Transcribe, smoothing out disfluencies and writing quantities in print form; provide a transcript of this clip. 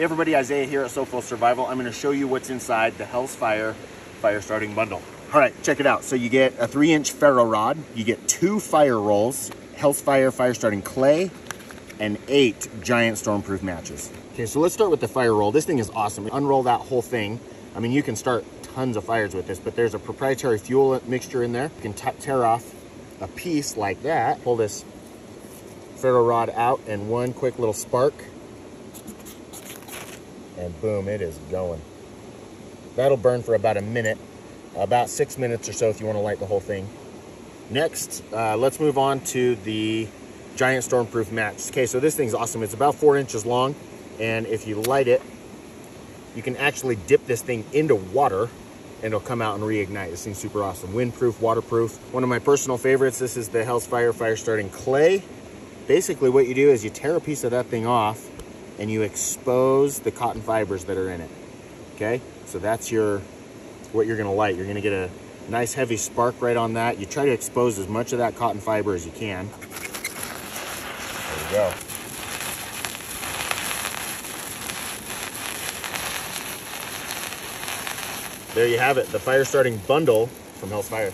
Hey everybody, Isaiah here at SOPHOS Survival. I'm going to show you what's inside the Hell's Fire fire starting bundle. All right, check it out. So you get a 3-inch ferro rod, you get 2 fire rolls, Hell's Fire fire starting clay, and 8 giant stormproof matches. Okay, so let's start with the fire roll. This thing is awesome. Unroll that whole thing. I mean, you can start tons of fires with this, but there's a proprietary fuel mixture in there. You can tear off a piece like that, pull this ferro rod out, and one quick little spark, and boom, it is going. That'll burn for about a minute, about 6 minutes or so if you want to light the whole thing. Next, let's move on to the giant stormproof match. Okay, so this thing's awesome. It's about 4 inches long, and if you light it, you can actually dip this thing into water and it'll come out and reignite. This thing's super awesome. Windproof, waterproof. One of my personal favorites, this is the Hell's Fire fire starting clay. Basically what you do is you tear a piece of that thing off and you expose the cotton fibers that are in it. Okay, so that's what you're gonna light. You're gonna get a nice heavy spark right on that. You try to expose as much of that cotton fiber as you can. There you go. There you have it, the fire starting bundle from Hell's Fire.